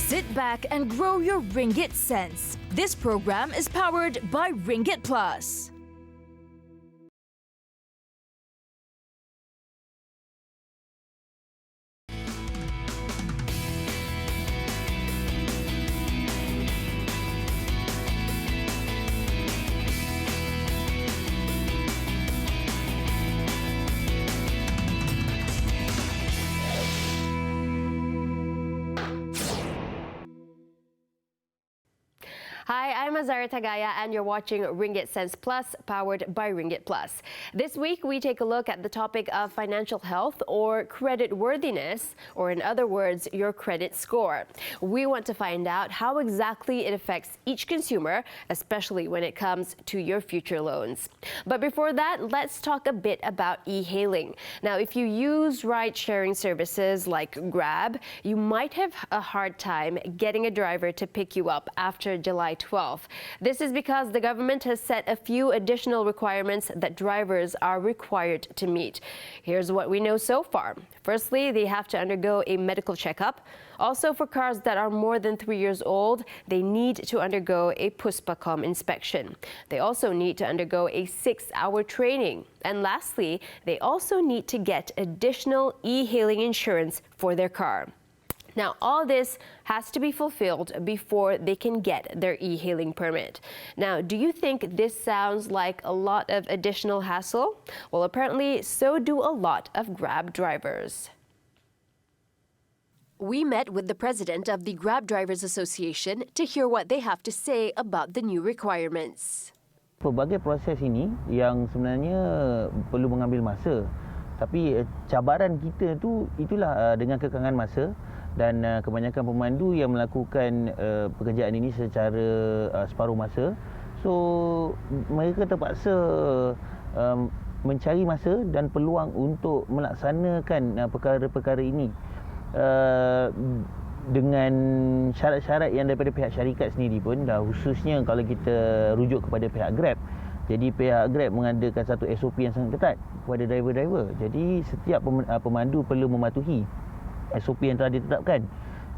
Sit back and grow your Ringgit sense. This program is powered by Ringgit Plus. Hi, I'm Azaria Tagaya and you're watching Ringgit Sense Plus, powered by Ringgit Plus. This week, we take a look at the topic of financial health or credit worthiness, or in other words, your credit score. We want to find out how exactly it affects each consumer, especially when it comes to your future loans. But before that, let's talk a bit about e-hailing. Now, if you use ride-sharing services like Grab, you might have a hard time getting a driver to pick you up after July 12th. This is because the government has set a few additional requirements that drivers are required to meet. Here's what we know so far. Firstly, they have to undergo a medical checkup. Also, for cars that are more than 3 years old, they need to undergo a Puspacom inspection. They also need to undergo a 6-hour training. And lastly, they also need to get additional e-hailing insurance for their car. Now, all this has to be fulfilled before they can get their e-hailing permit. Now, do you think this sounds like a lot of additional hassle? Well, apparently, so do a lot of Grab drivers. We met with the president of the Grab Drivers Association to hear what they have to say about the new requirements. Pelbagai proses ini yang sebenarnya perlu mengambil masa. Tapi cabaran kita tu itulah dengan kekangan masa. Dan kebanyakan pemandu yang melakukan pekerjaan ini secara separuh masa. So mereka terpaksa mencari masa dan peluang untuk melaksanakan perkara-perkara ini dengan syarat-syarat yang daripada pihak syarikat sendiri pun, khususnya kalau kita rujuk kepada pihak Grab. Jadi pihak Grab mengadakan satu SOP yang sangat ketat kepada driver-driver. Jadi setiap pemandu perlu mematuhi SOP yang telah ditetapkan.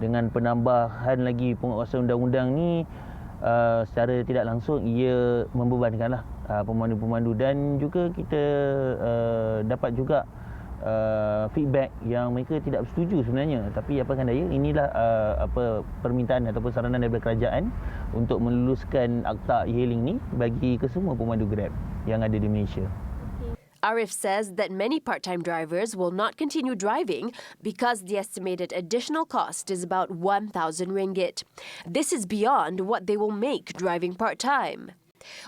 Dengan penambahan lagi penguasaan undang-undang ni, secara tidak langsung ia membebankanlah pemandu-pemandu, dan juga kita dapat juga feedback yang mereka tidak bersetuju sebenarnya. Tapi apakan daya, inilah permintaan ataupun saranan daripada kerajaan untuk meluluskan akta e-hailing ni bagi kesemua pemandu Grab yang ada di Malaysia. Arif says that many part-time drivers will not continue driving because the estimated additional cost is about 1,000 ringgit. This is beyond what they will make driving part-time.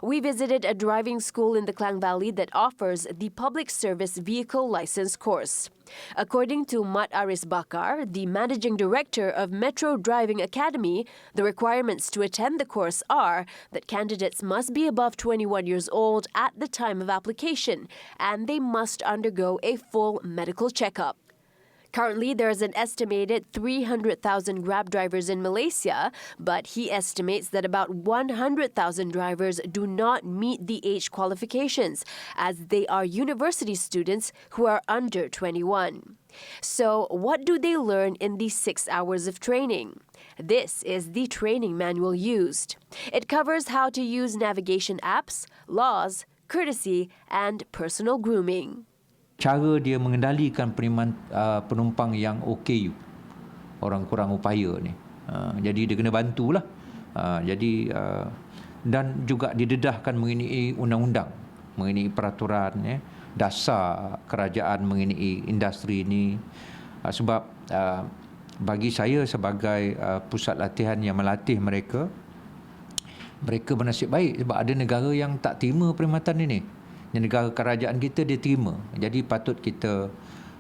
We visited a driving school in the Klang Valley that offers the public service vehicle license course. According to Mat Aris Bakar, the managing director of Metro Driving Academy, the requirements to attend the course are that candidates must be above 21 years old at the time of application, and they must undergo a full medical checkup. Currently, there is an estimated 300,000 Grab drivers in Malaysia, but he estimates that about 100,000 drivers do not meet the age qualifications, as they are university students who are under 21. So, what do they learn in these 6 hours of training? This is the training manual used. It covers how to use navigation apps, laws, courtesy, and personal grooming. Cara dia mengendalikan penumpang yang OKU, orang kurang upaya ni. Jadi dia kena bantulah. Dan juga didedahkan mengenai undang-undang, mengenai peraturan dasar kerajaan mengenai industri ini. Sebab bagi saya sebagai pusat latihan yang melatih mereka bernasib baik sebab ada negara yang tak terima perkhidmatan ini. Negara kerajaan kita dia terima. Jadi patut kita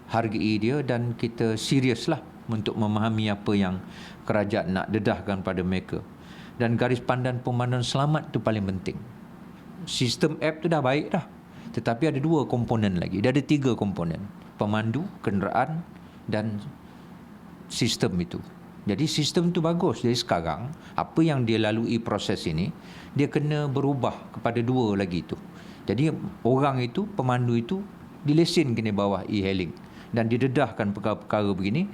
hargai dia dan kita seriuslah untuk memahami apa yang kerajaan nak dedahkan pada mereka. Dan garis pandan pemanduan selamat tu paling penting. Sistem app tu dah baik dah. Tetapi ada 2 komponen lagi. Dia ada 3 komponen. Pemandu, kenderaan dan sistem itu. Jadi sistem tu bagus. Jadi sekarang apa yang dia lalui proses ini, dia kena berubah kepada 2 lagi tu. Jadi orang itu, pemandu itu dilesen kena bawah e-hailing. dan didedahkan perkara-perkara begini,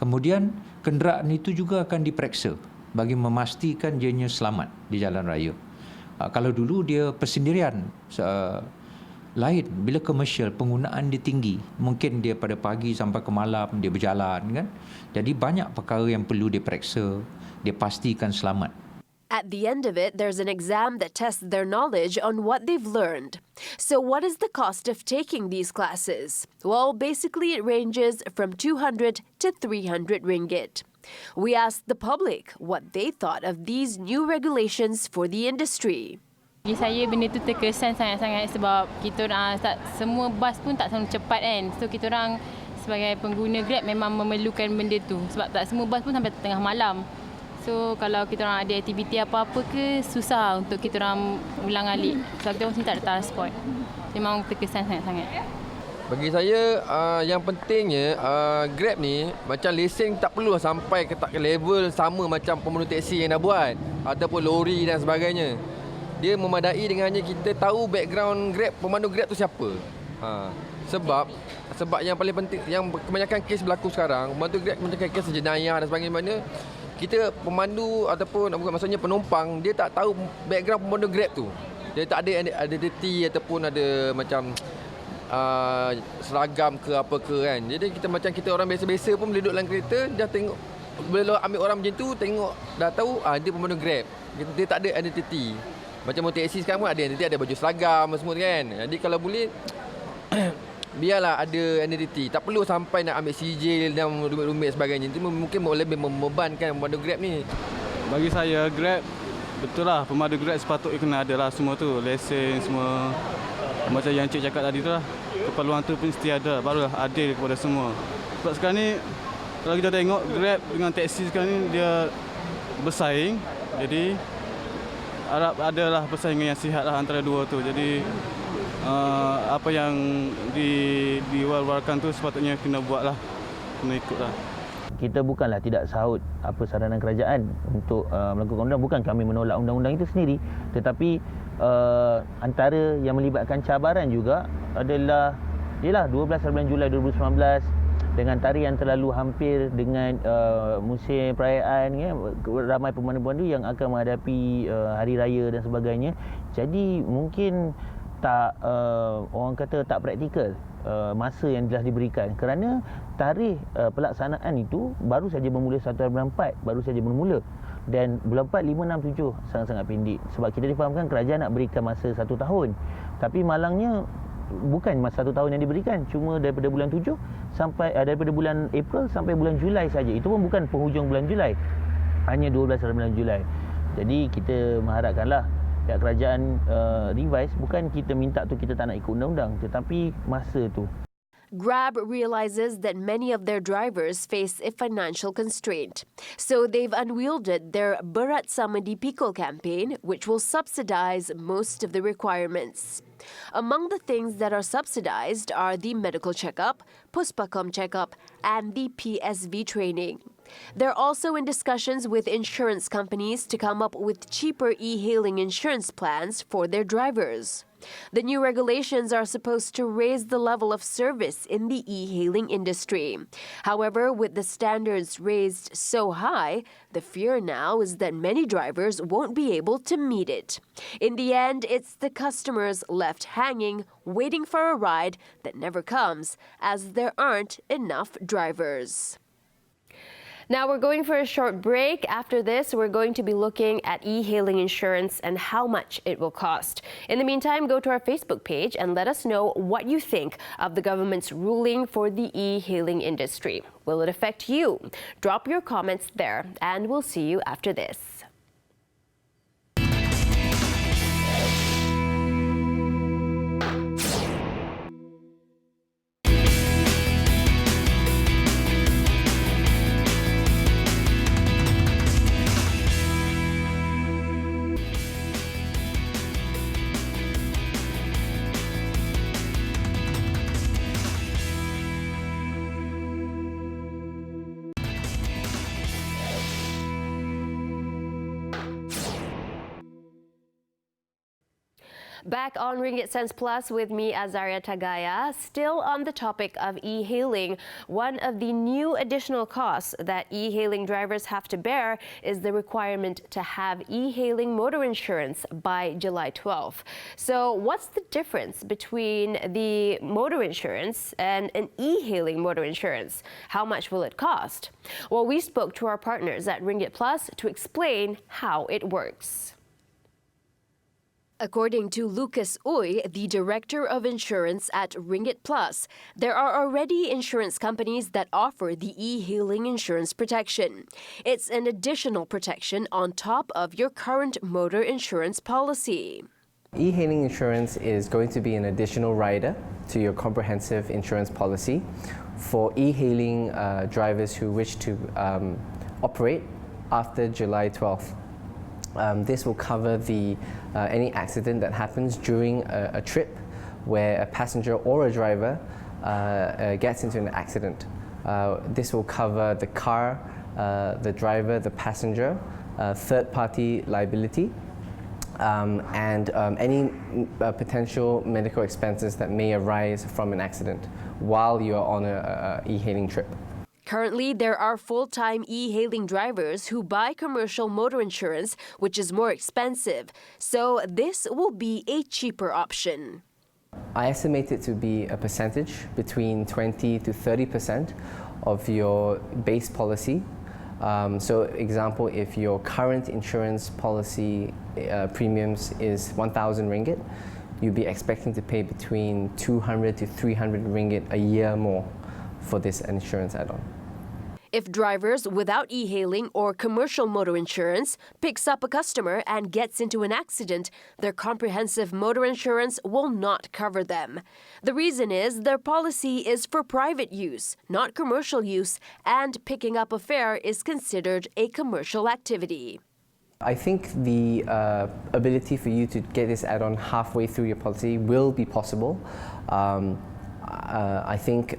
kemudian kenderaan itu juga akan diperiksa bagi memastikan dianya selamat di jalan raya. Kalau dulu dia persendirian, lain bila komersial penggunaan dia tinggi, mungkin dia pada pagi sampai ke malam dia berjalan kan, jadi banyak perkara yang perlu diperiksa, dia pastikan selamat. At the end of it, there's an exam that tests their knowledge on what they've learned. So what is the cost of taking these classes? Well, basically it ranges from 200 to 300 ringgit. We asked the public what they thought of these new regulations for the industry. Bagi saya benda tu terkesan sangat-sangat sebab kita orang semua bas pun tak selalu cepat kan. So kita orang sebagai pengguna Grab memang memerlukan benda tu sebab tak semua bas pun sampai tengah malam. So kalau kita orang ada aktiviti apa-apa ke susah untuk kita orang ulang alik. Sebab kita orang sini tak ada transport. Memang terkesan sangat-sangat. Bagi saya yang pentingnya Grab ni macam lesen tak perlu sampai ke level sama macam pemandu teksi yang dah buat ataupun lori dan sebagainya. Dia memadai dengannya kita tahu background Grab, pemandu Grab tu siapa. Sebab yang paling penting, yang kebanyakan kes berlaku sekarang, pemandu Grab macam kes jenayah dan sebagainya, kita pemandu ataupun maksudnya penumpang, dia tak tahu background pemandu Grab tu. Dia tak ada identiti ataupun ada macam seragam ke apa ke kan. Jadi kita orang biasa-biasa pun duduk dalam kereta, dah tengok bila ambil orang macam tu, tengok dah tahu dia pemandu Grab. Dia tak ada identiti. Macam motor taksi sekarang pun ada identiti, ada baju seragam semua kan. Jadi kalau boleh biarlah ada identiti. Tak perlu sampai nak ambil sijil dan rumit sebagainya. Itu mungkin lebih membebankan pemandu Grab ni. Bagi saya Grab, betul lah pemandu Grab sepatutnya kena ada lah semua tu. Lesen semua. Macam yang Cik cakap tadi tu lah. Keperluan tu pun mesti ada. Barulah adil kepada semua. Sebab sekarang ni kalau kita tengok Grab dengan taksi sekarang ni dia bersaing. Jadi harap adalah persaingan yang sihat lah antara dua tu. Jadi apa yang diwar-warkan tu sepatutnya kena buat lah, kena ikut lah. Kita bukanlah tidak sahut apa saranan kerajaan untuk melakukan undang. Bukan kami menolak undang-undang itu sendiri. Tetapi antara yang melibatkan cabaran juga adalah 12 bulan Julai 2019 dengan tarikh yang terlalu hampir dengan musim perayaan ya, ramai pemandu-pemandu yang akan menghadapi hari raya dan sebagainya. Jadi mungkin tak orang kata tak praktikal masa yang telah diberikan kerana tarikh pelaksanaan itu baru saja bermula 1 bulan 4, baru saja bermula. Dan bulan 4, 5, 6, 7 sangat-sangat pendek. Sebab kita difahamkan kerajaan nak berikan masa 1 tahun. Tapi malangnya bukan masa 1 tahun yang diberikan, cuma daripada bulan 7 sampai daripada bulan April sampai bulan Julai saja. Itu pun bukan penghujung bulan Julai. Hanya 12 bulan Julai. Jadi kita mengharapkanlah pihak kerajaan revise, bukan kita minta tu kita tak nak ikut undang-undang, tetapi masa tu. Grab realizes that many of their drivers face a financial constraint. So they've unwielded their Bersama campaign, which will subsidize most of the requirements. Among the things that are subsidized are the medical checkup, Puspakom checkup, and the PSV training. They're also in discussions with insurance companies to come up with cheaper e-hailing insurance plans for their drivers. The new regulations are supposed to raise the level of service in the e-hailing industry. However, with the standards raised so high, the fear now is that many drivers won't be able to meet it. In the end, it's the customers left hanging, waiting for a ride that never comes, as there aren't enough drivers. Now we're going for a short break. After this, we're going to be looking at e-hailing insurance and how much it will cost. In the meantime, go to our Facebook page and let us know what you think of the government's ruling for the e-hailing industry. Will it affect you? Drop your comments there, and we'll see you after this. Back on Ringgit Sense Plus with me, Azaria Tagaya. Still on the topic of e-hailing, one of the new additional costs that e-hailing drivers have to bear is the requirement to have e-hailing motor insurance by July 12th. So what's the difference between the motor insurance and an e-hailing motor insurance? How much will it cost? Well, we spoke to our partners at Ringgit Plus to explain how it works. According to Lucas Uy, the Director of Insurance at Ringgit Plus, there are already insurance companies that offer the e-hailing insurance protection. It's an additional protection on top of your current motor insurance policy. E-hailing insurance is going to be an additional rider to your comprehensive insurance policy for e-hailing drivers who wish to operate after July 12th. This will cover any accident that happens during a trip where a passenger or a driver gets into an accident. This will cover the car, the driver, the passenger, third-party liability, and any potential medical expenses that may arise from an accident while you are on an e-hailing trip. Currently, there are full-time e-hailing drivers who buy commercial motor insurance, which is more expensive. So this will be a cheaper option. I estimate it to be a percentage between 20 to 30% of your base policy. So, example, if your current insurance policy premiums is 1,000 ringgit, you'll be expecting to pay between 200 to 300 ringgit a year more for this insurance add-on. If drivers without e-hailing or commercial motor insurance picks up a customer and gets into an accident, their comprehensive motor insurance will not cover them. The reason is their policy is for private use, not commercial use, and picking up a fare is considered a commercial activity. I think the ability for you to get this add-on halfway through your policy will be possible. I think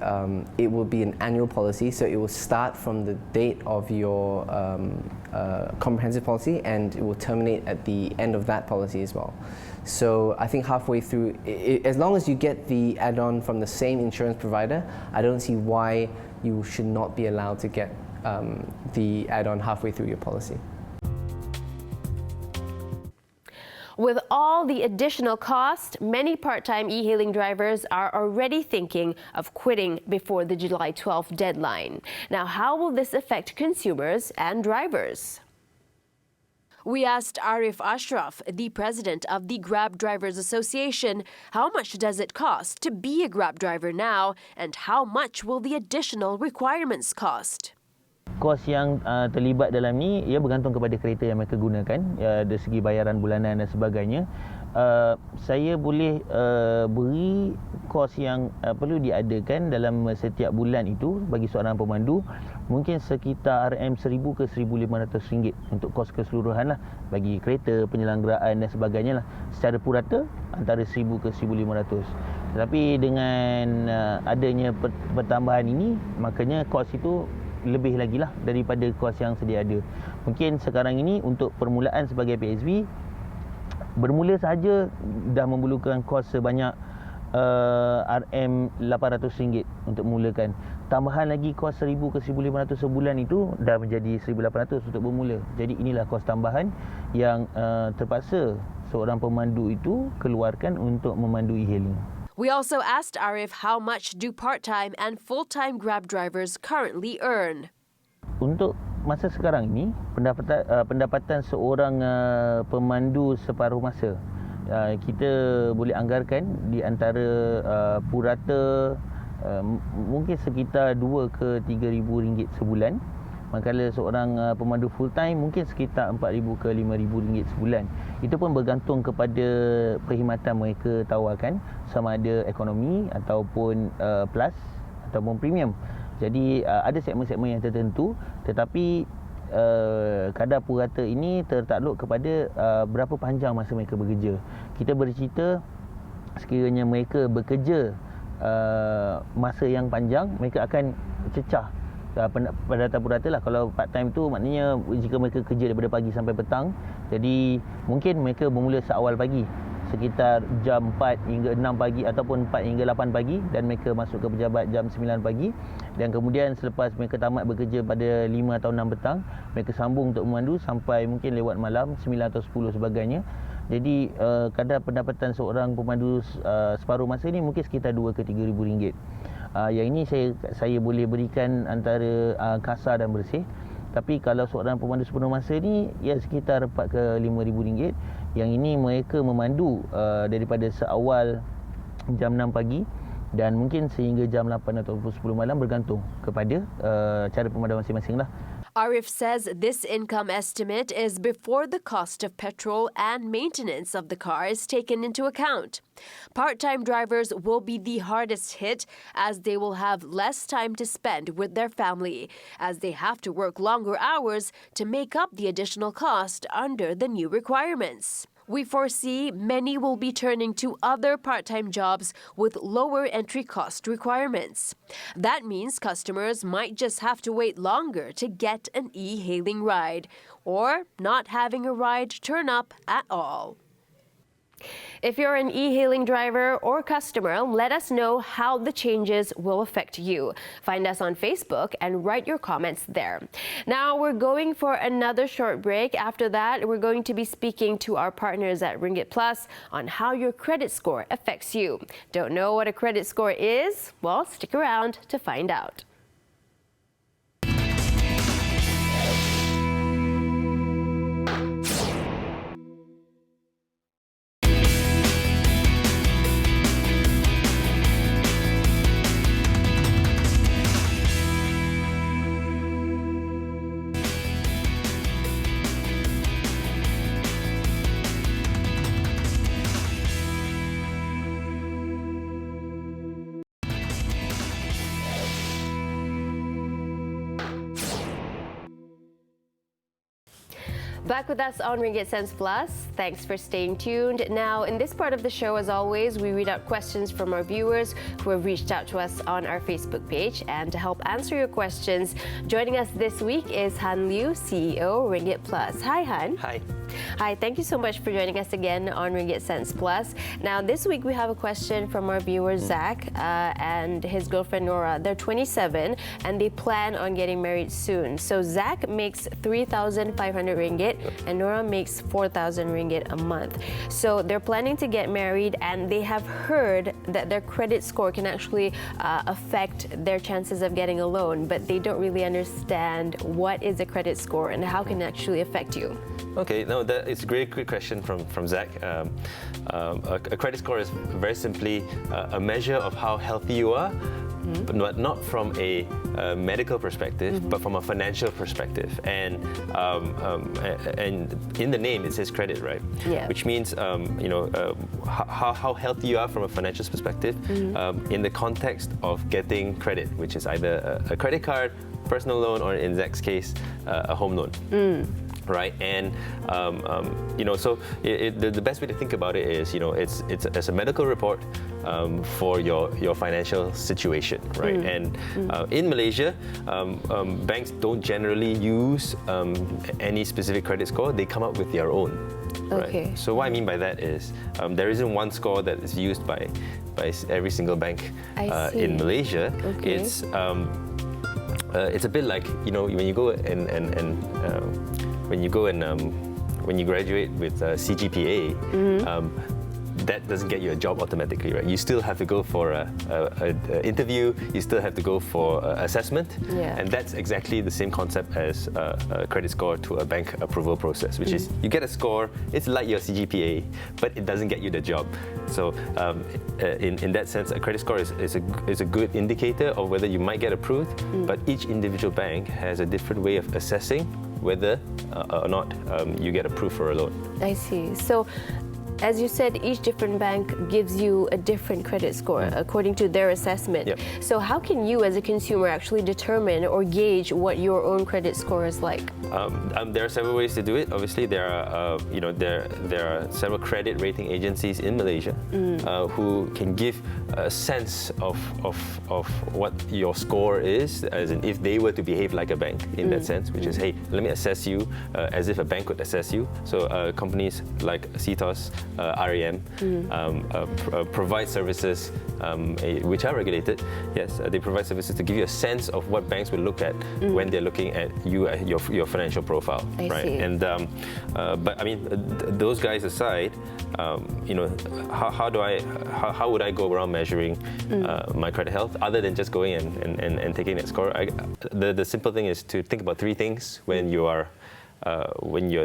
it will be an annual policy, so it will start from the date of your comprehensive policy and it will terminate at the end of that policy as well. So I think halfway through, as long as you get the add-on from the same insurance provider, I don't see why you should not be allowed to get the add-on halfway through your policy. With all the additional cost, many part-time e-hailing drivers are already thinking of quitting before the July 12th deadline. Now, how will this affect consumers and drivers? We asked Arif Ashraf, the president of the Grab Drivers Association, how much does it cost to be a Grab driver now and how much will the additional requirements cost? Kos yang terlibat dalam ni ia bergantung kepada kereta yang mereka gunakan, dari segi bayaran bulanan dan sebagainya. Saya boleh beri kos yang perlu diadakan dalam setiap bulan itu bagi seorang pemandu mungkin sekitar RM1,000 ke RM1,500 untuk kos keseluruhan lah bagi kereta, penyelenggaraan dan sebagainya lah. Secara purata antara RM1,000 ke RM1,500. Tetapi dengan adanya pertambahan ini, makanya kos itu lebih lagi lah daripada kos yang sedia ada. Mungkin sekarang ini untuk permulaan sebagai PSV bermula sahaja dah memerlukan kos sebanyak RM800 untuk mulakan. Tambahan lagi kos RM1,000 ke RM1,500 sebulan itu dah menjadi RM1,800 untuk bermula. Jadi inilah kos tambahan yang terpaksa seorang pemandu itu keluarkan untuk memandu e-hailing. We also asked Arif how much do part-time and full-time Grab drivers currently earn. Untuk masa sekarang ini, pendapatan seorang pemandu separuh masa, kita boleh anggarkan di antara purata mungkin sekitar RM2 ke RM3,000 sebulan. Manakala seorang pemandu full time mungkin sekitar RM4,000 ke RM5,000 sebulan. Itu pun bergantung kepada perkhidmatan mereka tawarkan, sama ada ekonomi ataupun plus ataupun premium. Jadi ada segmen-segmen yang tertentu, tetapi kadar purata ini tertakluk kepada berapa panjang masa mereka bekerja. Kita bercerita sekiranya mereka bekerja masa yang panjang, mereka akan cecah pada data purata lah. Kalau part time tu maknanya jika mereka kerja daripada pagi sampai petang, jadi mungkin mereka bermula seawal pagi sekitar jam 4 hingga 6 pagi ataupun 4 hingga 8 pagi dan mereka masuk ke pejabat jam 9 pagi dan kemudian selepas mereka tamat bekerja pada 5 atau 6 petang mereka sambung untuk memandu sampai mungkin lewat malam 9 atau 10 sebagainya. Jadi kadar pendapatan seorang pemandu separuh masa ni mungkin sekitar 2 ke 3 ribu ringgit. Yang ini saya boleh berikan antara kasar dan bersih. Tapi kalau seorang pemandu sepenuh masa ni ya sekitar 4 ke 5 ribu ringgit. Yang ini mereka memandu daripada seawal jam 6 pagi dan mungkin sehingga jam 8 atau 10 malam bergantung kepada cara pemandu masing-masing lah. Arif says this income estimate is before the cost of petrol and maintenance of the car is taken into account. Part-time drivers will be the hardest hit as they will have less time to spend with their family, as they have to work longer hours to make up the additional cost under the new requirements. We foresee many will be turning to other part-time jobs with lower entry cost requirements. That means customers might just have to wait longer to get an e-hailing ride, or not having a ride turn up at all. If you're an e-hailing driver or customer, let us know how the changes will affect you. Find us on Facebook and write your comments there. Now we're going for another short break. After that, we're going to be speaking to our partners at Ringgit Plus on how your credit score affects you. Don't know what a credit score is? Well, stick around to find out. Back with us on Ringgit Sense Plus. Thanks for staying tuned. Now, in this part of the show, as always, we read out questions from our viewers who have reached out to us on our Facebook page. And to help answer your questions, joining us this week is Han Liu, CEO, Ringgit Plus. Hi, Han. Hi. Hi, thank you so much for joining us again on Ringgit Sense Plus. Now, this week we have a question from our viewer, Zach, and his girlfriend, Nora. They're 27 and they plan on getting married soon. So Zach makes 3,500 ringgit and Nora makes 4,000 ringgit a month. So they're planning to get married and they have heard that their credit score can actually affect their chances of getting a loan, but they don't really understand what is a credit score and how can it actually affect you. Okay, no, that is a great question from Zach. A credit score is very simply a measure of how healthy you are, but not from a medical perspective, but from a financial perspective. And in the name it says credit, right? Yeah. Which means how healthy you are from a financial perspective in the context of getting credit, which is either a credit card, personal loan, or in Zach's case, a home loan. Right, and so the best way to think about it is, it's a medical report for your financial situation, right? And in Malaysia, banks don't generally use any specific credit score; they come up with their own. Okay. Right? So what I mean by that is there isn't one score that is used by every single bank in Malaysia. Okay. It's a bit like when you go when you graduate with CGPA, that doesn't get you a job automatically, right? You still have to go for an interview, you still have to go for assessment, and that's exactly the same concept as a credit score to a bank approval process, which is you get a score, it's like your CGPA, but it doesn't get you the job. So in that sense, a credit score is a good indicator of whether you might get approved, but each individual bank has a different way of assessing whether or not you get approved for a loan. I see. So, as you said, each different bank gives you a different credit score according to their assessment. Yep. So how can you as a consumer actually determine or gauge what your own credit score is like? There are several ways to do it. Obviously, there are several credit rating agencies in Malaysia who can give a sense of what your score is, as in if they were to behave like a bank in that sense, which is, hey, let me assess you as if a bank would assess you. So companies like CITOS, RAM, provide services which are regulated. Yes, they provide services to give you a sense of what banks will look at when they're looking at you, your financial profile. I see. And but I mean, those guys aside, you know, how would I go around measuring my credit health other than just going and taking that score? The simple thing is to think about three things when you're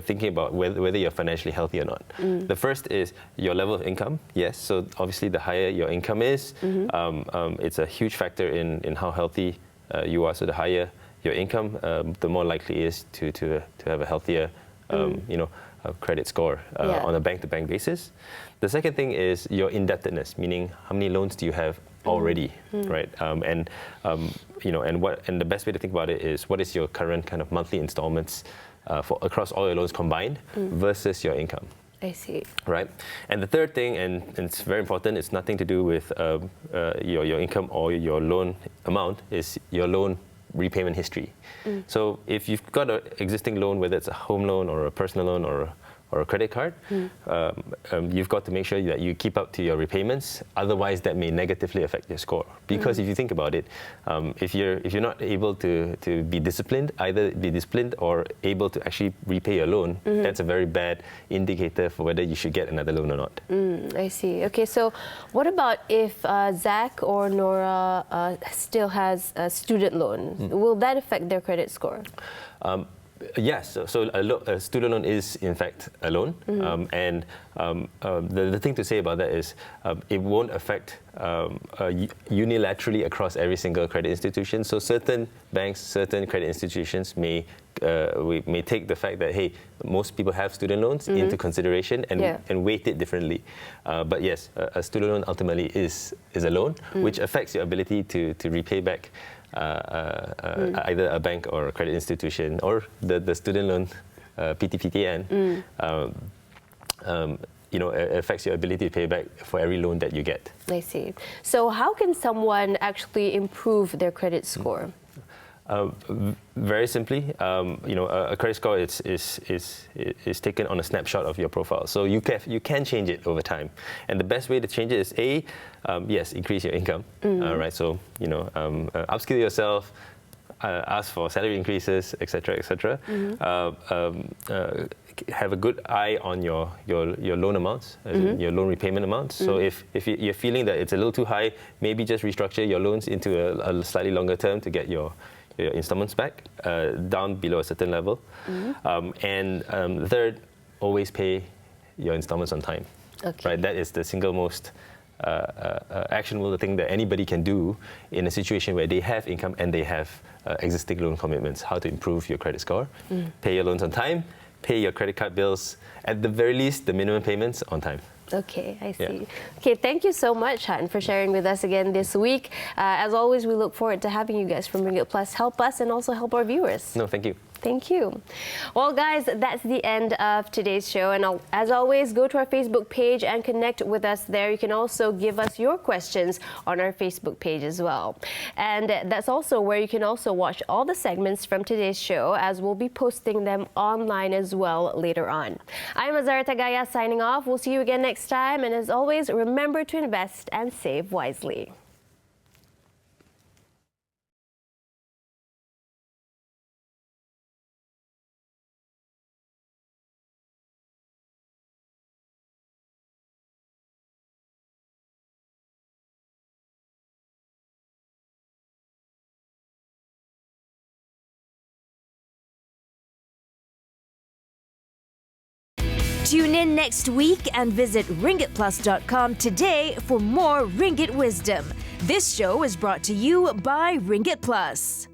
thinking about whether you're financially healthy or not. The first is your level of income. Yes, so obviously the higher your income is, it's a huge factor in how healthy you are. So the higher your income, the more likely it is to have a healthier, you know, credit score on a bank-to-bank basis. The second thing is your indebtedness, meaning how many loans do you have already, right? You know, and the best way to think about it is what is your current kind of monthly installments for across all your loans combined versus your income. I see. Right, and the third thing, and it's very important, it's nothing to do with your income or your loan amount, is your loan repayment history. So if you've got an existing loan, whether it's a home loan or a personal loan or a credit card, you've got to make sure that you keep up to your repayments. Otherwise, that may negatively affect your score. Because if you think about it, if you're not able to be disciplined, either be disciplined or able to actually repay your loan, that's a very bad indicator for whether you should get another loan or not. I see. Okay, so what about if Zach or Nora still has a student loan? Will that affect their credit score? Yes, so a student loan is in fact a loan, and the thing to say about that is it won't affect unilaterally across every single credit institution. So certain banks, certain credit institutions may take the fact that, hey, most people have student loans into consideration and weight it differently. But yes, a student loan ultimately is a loan, which affects your ability to repay back either a bank or a credit institution or the student loan PTPTN. You know, it affects your ability to pay back for every loan that you get. I see. So how can someone actually improve their credit score? Very simply, you know, a credit score is taken on a snapshot of your profile. So you can change it over time, and the best way to change it is yes, increase your income. Right, so you know, upskill yourself, ask for salary increases, etc., etc. Have a good eye on your loan amounts, as in your loan repayment amounts. So if you're feeling that it's a little too high, maybe just restructure your loans into a slightly longer term to get your installments back down below a certain level. And third, always pay your installments on time. Okay. Right, that is the single most actionable thing that anybody can do in a situation where they have income and they have existing loan commitments. How to improve your credit score? Pay your loans on time. Pay your credit card bills, at the very least, the minimum payments on time. Okay, I see. Yeah. Okay, thank you so much, Han, for sharing with us again this week. As always, we look forward to having you guys from Ringgit Plus help us and also help our viewers. No, thank you. Thank you. Well, guys, that's the end of today's show. And as always, go to our Facebook page and connect with us there. You can also give us your questions on our Facebook page as well. And that's also where you can also watch all the segments from today's show, as we'll be posting them online as well later on. I'm Azaria Tagaya signing off. We'll see you again next time. And as always, remember to invest and save wisely. Tune in next week and visit ringgitplus.com today for more Ringgit wisdom. This show is brought to you by Ringgit Plus.